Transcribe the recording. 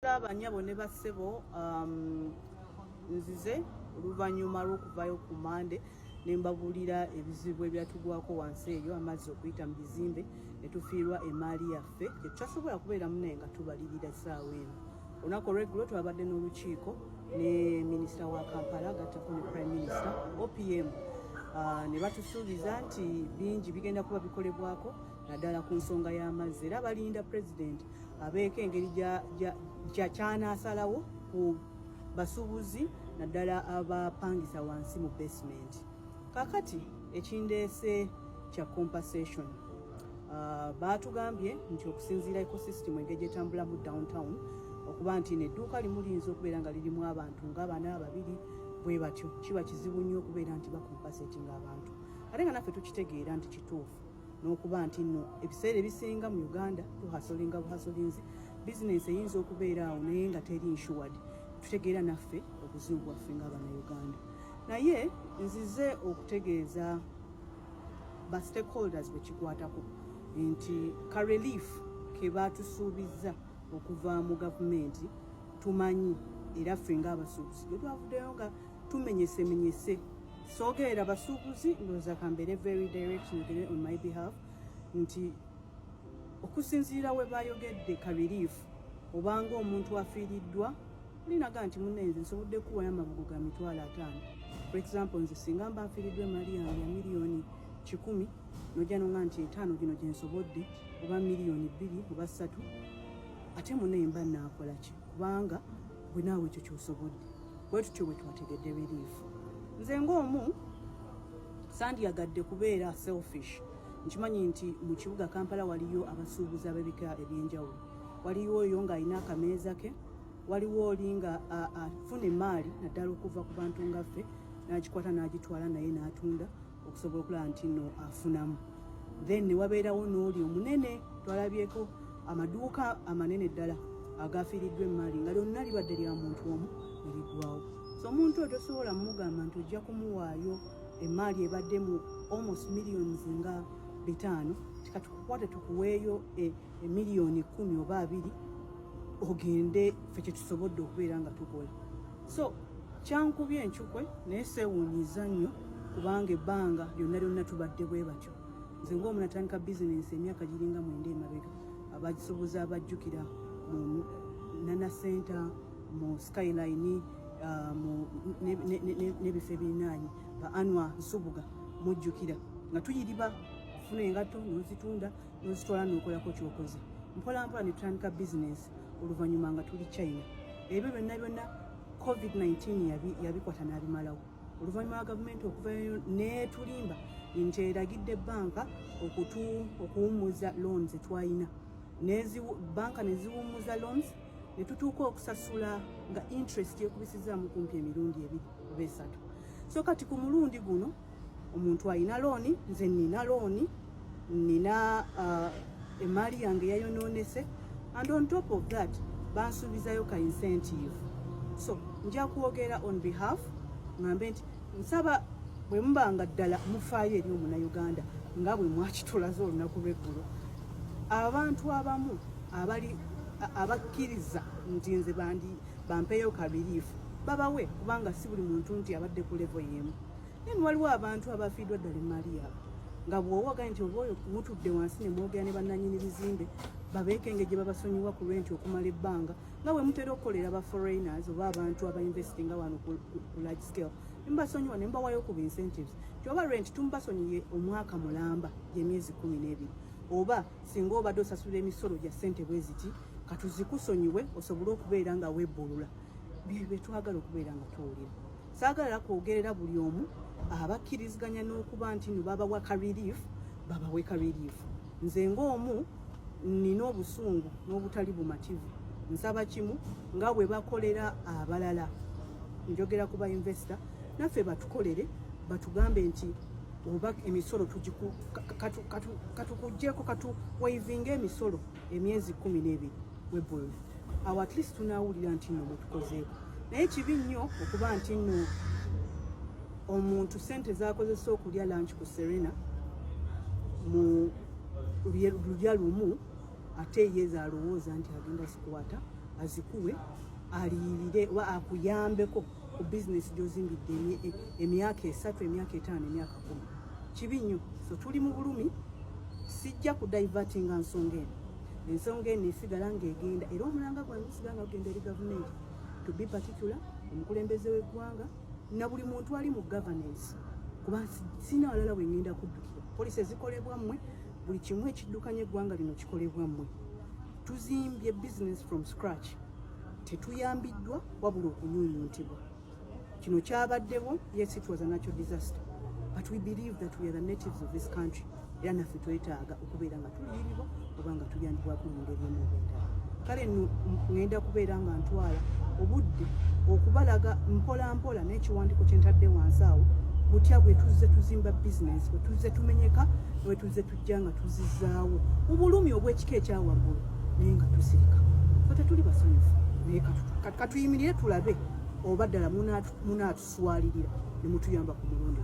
Abanyabo ne bassebo nzize oluvannyuma lw'okuvaayo ku Mande ne mbabuulira ebizibu ebyatugwako wansi eyo amazzi okuyita mu bizimbe ne tufiirwa emaali yaffe kye tutasobola kubeeramu naye nga tubalirira essaawa eno. Olunaku olw'eggulo twabadde n'olukiiko ne minisita wa Kampala agattako ne Prime Minister OPM ne batusuubiza nti bingi bigenda kuba bikolebwako naddala ku nsonga y'amazzi era balinda President abeeko engeri kyanaasalawo ku basuubuzi naddala abapangisa wansi mu basement. Kakati ekindeese kya compensation baatugambye nti okusinziira ecosystem engeri gyetambula mu downtown okuba nti nedduuka limu liyinza okubeera nga lirimu abantu nga bana babiri bwe batyo kiba kizibu nnyo okubeera nti bakompensatinga abantu ate nga naffe tukitegeera nti kituufu n'okuba nti nno ebiseera ebisinga mu Uganda tuhasolinga buhasolinzi bizinensi eyinza okubeera awo naye nga teri insured. Tutegeera naffe obuzibu bwaffe ng'Abannayuganda, naye nzize okutegeeza ba stakeholders bekikwatako nti ka relief ke baatusuubizza okuva mu gavumenti tumanyi era ffe ng'abasuubuzi gye twavuddeyo nga tumenyesemenyese. Soogerera basuubuzi ndowooza kambeere very direct on my behalf nti okusinziira we bayogedde ka relief obanga omuntu afiiriddwa olinaga nti munnenze nsobodde kuwayo amabugo ga $5,000. For example nze singa mba nfiiriddwa emaali yange ya miliyoni 10 nojja nonga nti 5 gino gye nsobodde oba miliyoni 2 oba 3 ate munne mba naakola ki kubanga bwe naawe ekyo ky'osobodde bwe tutyo bwe twategedde relief. Nze ng'omu sandyagadde kubeera selfish. Nkimanyi nti mu kibuga Kampala waliyo abasuubuzi ab'ebika ebyenjawulo. Waliwo oyo ng'alina akameeza ke, waliwo oli nga afuna emaali naddala okuva ku bantu nga ffe n'agikwata n'agitwala naye n'atunda okusobola okulaba nti nno afunamu. Then ne wabeerawo n'oli omunene twalabyeko amaduuka amanene ddala agafiiriddwa emaali nga lyonna libadde lya muntu omu ne liggwawo. So omuntu oyo tosobola mugamba nti ojja kumuwaayo emaali ebadde mu almost millions nga 5 tikatukukwate tukuweeyo emiliyoni 10 oba 2 ogende ffe kye tusobodde okubeera nga tukola. So kyankubye enkukwe naye seewuunyiza nnyo kubanga ebbanga lyonna lyonna tubadde bwe batyo. Nze ng'omu natandika bizinensi emyaka giringa 9 emabega abagisobozi abajjukira mu Nana Center mu Skyline n'ebifo ebirinaanyi ba Anwa Nsubuga mujjukira nga tuyiriba ofuna engato n'ozitunda n'ozitwala n'okolako kyokoze. Mpolampola ne tutandika bizinensi oluvannyuma nga tuli China. Ebyo byonna COVID-19 yabikwata n'abimalawo. Oluvannyuma gavumenti okuvayo neetulimba nti eragidde banka okuwummuza loans etwalina. Banka ne ziwummuza loans ne tutuuka okusasula nga interest yekubisizaamu kumpi emirundi 2 oba 3. So kati ku mulundi guno omuntu alina looni, nze nina looni, nina emaali yange yayonoonese and on top of that bansuubizayo ka incentive. So nja kwogera on behalf ngambe nti nsaba bwe mubanga ddala mufaayo eri Omunnayuganda nga bwe mwakitulaze olunaku lw'eggulo abantu abamu abakkiriza nti nze bampeeyo ka relief babawe kubanga si buli muntu nti abadde ku level y'emu. Naye waliwo abantu abafiiddwa ddala emaali yaabwe nga bw'owoga nti oba oyo mutudde wansi ne mwogera ne bannannyini bizimbe babeeko engeri gye babasonyiwa ku renti okumala ebbanga nga bwe mutera okukolera ba foreigners oba abantu abainvestinga wano ku large scale mbasonyiwa ne mbawayo ku incentives nti oba rent tumubasonyiye omwaka mulamba gy'emyezi 12 oba singa obadde osasula emisolo gya ssente bwe ziti katuzikusonyiwe osobole okubeera nga webbulula. Bye twagala okubeera nga tuwulira. Saagala kwogerera buli omu abakkiriziganya n'okuba nti no babawa ka relief babawe ka relief. Nze ng'omu nina obusungu n'obutali bumativu. Nsaba kimu nga bwe bakolera abalala. Njogera ku ba investor naffe batukolere batugambe nti oba emisolo katukuggyeko katuwaivinga emisolo emyezi 12 webbulula. Awo at least tunaawulira nti nno mutukozeeko. Naye kibi nnyo okuba nti nno omuntu ssente z'akozesa okulya lunch ku Serena mu lulya lumu ate ye zaalowooza nti agenda sikwata azikuwe aliyirire wa akuyambeko ku bizinesi gy'ozimbidde emyaka 3 emyaka 5 emyaka 10 kibi nnyo. So tuli mu bulumi, sijja kudivertinga nsonga eno. Ensonga eno esigala ng'egenda era omulanga gwange gusigala nga gugenda eri gavumenti, to be particular omukulembeze w'eggwanga na buli muntu ali mu governance, kuba sina walala we ngenda kuddukira. Poliisi ezikolebwa mmwe, buli kimu ekiddukanya eggwanga lino kikolebwa mmwe. Tuzimbye business from scratch, tetuyambiddwa wabula okunyunyuntibwa. Kino kyabaddewo, yes it was a natural disaster, but we believe that we are the natives of this country. Era naffe twetaaga okubeera nga tuliyirirwa oba nga tuyambibwako mu ngeri emu oba endala. Kale ngenda kubeera nga ntwala obudde okubalaga mpola mpola n'ekiwandiiko kye ntadde wansi awo, butya bwe tuzze tuzimba bizinesi, bwe tuzze tumenyeka, bwe tuzze tujja nga tuzizzaawo obulumi obw'ekika ekyawaggulu naye nga tusirika. So tetuli basanyufu, naye katuyimirire tulabe oba ddala munaatuswalirira ne mutuyamba ku mulundi.